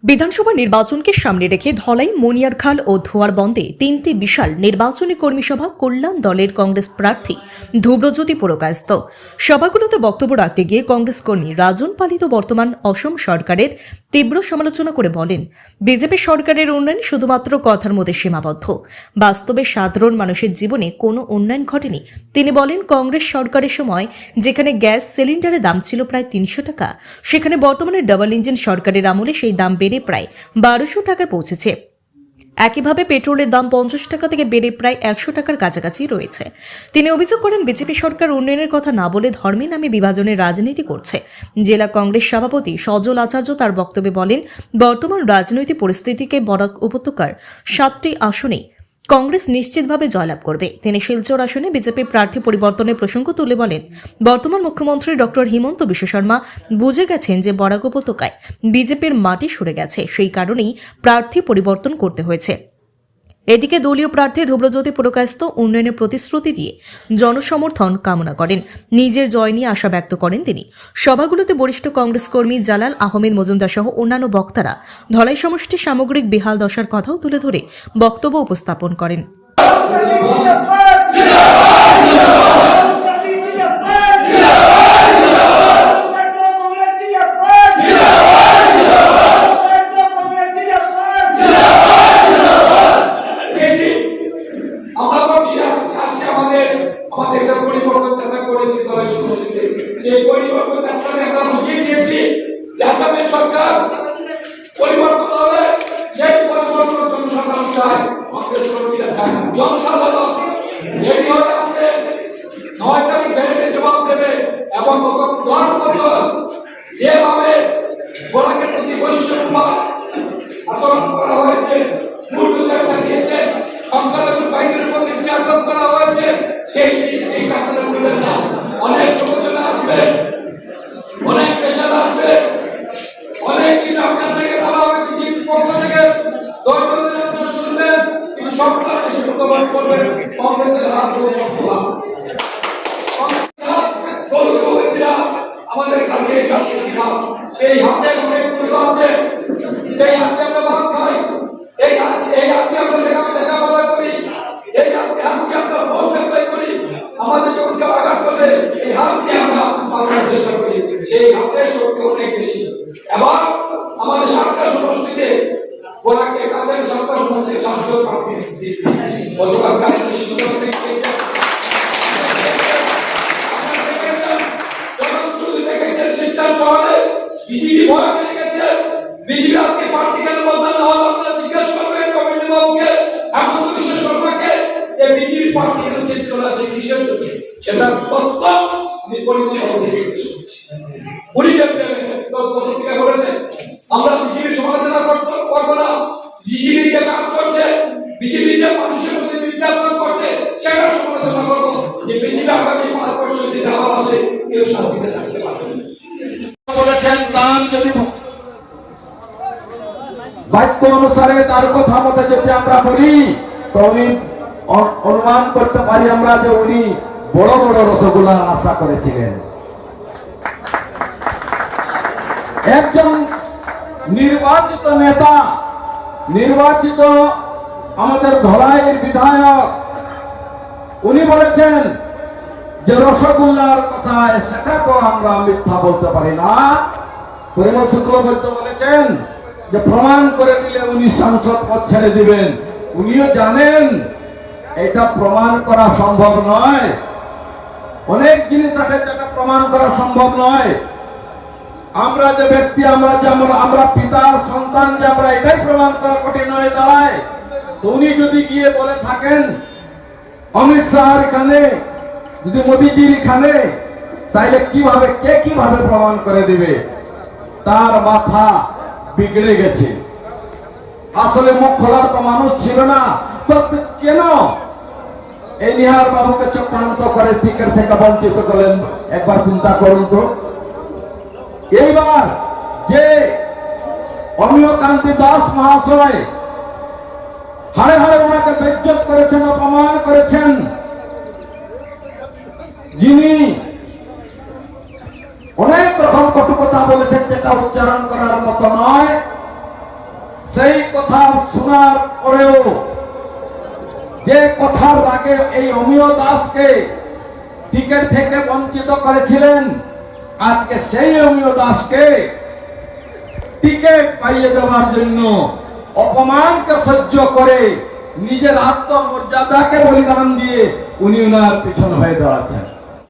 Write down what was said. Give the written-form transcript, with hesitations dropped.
বিধানসভা নির্বাচনকে সামনে রেখে ধলাই, মনিয়ারখাল ও ধোয়ারবন্দে তিনটি বিশাল নির্বাচনী কর্মী সভা কল্যাণ দলের কংগ্রেস প্রার্থী ধ্রুবজ্যোতি পুরকায়স্থ। সভাগুলোতে বক্তব্য রাখতে গিয়ে কংগ্রেস কর্মী রাজন পালিত বর্তমান অসম সরকারের তীব্র সমালোচনা করে বলেন, বিজেপি সরকারের উন্নয়ন শুধুমাত্র কথার মধ্যে সীমাবদ্ধ, বাস্তবে সাধারণ মানুষের জীবনে কোনো উন্নয়ন ঘটেনি। তিনি বলেন, কংগ্রেস সরকারের সময় যেখানে গ্যাস সিলিন্ডারের দাম ছিল প্রায় ৩০০ টাকা, সেখানে বর্তমানে ডাবল ইঞ্জিন সরকারের আমলে সেই দাম বেড়ে প্রায় ১২০০ টাকায় পৌঁছেছে। একইভাবে পেট্রোলের দাম ৫০ টাকা থেকে বেড়ে প্রায় ১০০ টাকার কাছাকাছি রয়েছে। তিনি অভিযোগ করেন, বিজেপি সরকার উন্নয়নের কথা না বলে ধর্মের নামে বিভাজনের রাজনীতি করছে। জেলা কংগ্রেস সভাপতি সজল আচার্য তার বক্তব্যে বলেন, বর্তমান রাজনৈতিক পরিস্থিতিকে বরাক উপত্যকার ৭টি আসনেই কংগ্রেস নিশ্চিতভাবে জয়লাভ করবে। তিনি শিলচর আসনে বিজেপি প্রার্থী পরিবর্তনের প্রসঙ্গ তুলে বলেন, বর্তমান মুখ্যমন্ত্রী ডক্টর হিমন্ত বিশ্ব শর্মা বুঝে গেছেন যে বরাক উপত্যকায় বিজেপির মাটি সরে গেছে, সেই কারণেই প্রার্থী পরিবর্তন করতে হয়েছে। এদিকে দলীয় প্রার্থী ধ্রুবজ্যোতি পুরকায়স্থ উন্নয়নের প্রতিশ্রুতি দিয়ে জনসমর্থন কামনা করেন। নিজের জয় নিয়ে আশা ব্যক্ত করেন তিনি। সভাগুলোতে বরিষ্ঠ কংগ্রেস কর্মী জালাল আহমেদ মজুমদার সহ অন্যান্য বক্তারা ধলাই সমষ্টির সামগ্রিক বেহাল দশার কথাও তুলে ধরে বক্তব্য উপস্থাপন করেন। জনসাধারণ রেডি হয়ে আছে ৯ তারিখ ব্যালেটে জবাব দেবে এবং গত ১০ বছর যেভাবে বরাকের প্রতি বৈষম্যবাদ আচরণ করা হয়েছে, মূর্খতা চালিয়েছে, সংখ্যালঘু বাহিনীর উপর নির্যাতন করা হয়েছে, সেই কারণে বলবেন না। অনেক প্রবচনা আসবে, অনেক পেশার আসবে, অনেক কিছু আপনাদেরকে বলা হবে বিজেপির পক্ষ থেকে। দৈনন্দিন আপনারা শুনবেন, কিন্তু সরকার এসে প্রতিবাদ করবেন কংগ্রেসের হাত ধরে সফল আমাদের খালিয়ে সেই হাতে অনেক পুরো আছে, সেই হাতে আমরা ভাগ খাই, এই হাতে আমরা লেখাপড়া করি, এই হাতে আমরা ফল অ্যাপ্লাই করি। আমাদের যখন কেউ আঘাত করবে এই হাতে আমরা পালানোর চেষ্টা করি, সেই হাতের শক্তি অনেক বেশি। এবং আমাদের সরকার সমষ্টিতে বরাকে কাছের সরকার সমষ্টিকে শাসক প্রার্থী গতকাল কাছের সিদ্ধান্ত নিয়েছে। বিজেপি ভয় পেয়ে গেছে, বিজেপি আজকে পার্টি কেন বদলান না হলো আপনারা জিজ্ঞাসা করবেন কমিটি বাবুকে, হেমন্ত বিশ্ব শর্মাকে, এই বিজেপি পার্টি কেন চেঞ্জ করা আছে কিসের জন্য, সেটা বাস্তব আমি পরিকল্পনা করছি। উনি প্রতিক্রিয়া করেছে, আমরা বিজেপি সমালোচনা করবো না, বিজেপি যে কাজ করছে, বিজেপি যে মানুষের প্রতি নির্যাতন করছে সেটার সমালোচনা করবো, যে বিজেপি আগামী ৫ বছর যদি আবার আসে কেউ শান্তিতে থাকতে পারবে না। বলেছেন তার যদি বাক্য অনুসারে তার কথা মতো যদি আমরা বলি তো উনি অনুমান করতে পারি আমরা যে উনি বড় বড় রসগোল্লার আশা করেছিলেন। একজন নির্বাচিত নেতা, নির্বাচিত আমাদের ধলাইয়ের বিধায়ক, উনি বলেছেন যে রসগোল্লার কথা, সেটা তো আমরা মিথ্যা বলতে পারি না। পরিমল শুক্লবৈদ্য বলেছেন যে প্রমাণ করে দিলে উনি সাংসদ পদ ছেড়ে দিবেন। উনিও জানেন এটা প্রমাণ করা সম্ভব নয়, অনেক জিনিস আছে যেটা প্রমাণ করা সম্ভব নয়। আমরা যে ব্যক্তি, আমরা পিতার সন্তান, যে আমরা এটাই প্রমাণ করা কঠিন হয়ে দাঁড়ায়। তো উনি যদি গিয়ে বলে থাকেন অমিত শাহর এখানে, যদি মোদীজির এখানে, তাইলে কিভাবে প্রমাণ করে দিবে? তার মাথা বিগড়ে গেছে। আসলে মুখ খোলার তো মানুষ ছিল না, তো কেন এই নিহার বাবুকে চক্রান্ত করে টিকিট থেকে বঞ্চিত করলেন? একবার চিন্তা করুন তো। এইবার যে অমিয় কান্তি দাস মহাশয় হাড়ে হাড়ে ওনাকে বেজ্জত করেছেন, অপমান করেছেন, যিনি অনেক রকম কটু কথা বলেছেন যেটা উচ্চারণ করার মতো নয়। সেই কথা শোনার পরেও যে কথার আগে এই অমিয় দাসকে টিকিট থেকে বঞ্চিত করেছিলেন, আজকে সেই অমিয় দাসকে টিকিট পাইয়ে দেওয়ার জন্য অপমানকে সহ্য করে নিজের আত্মমর্যাদাকে বলিদান দিয়ে উনি ওনার পিছন হয়ে দাঁড়াচ্ছেন।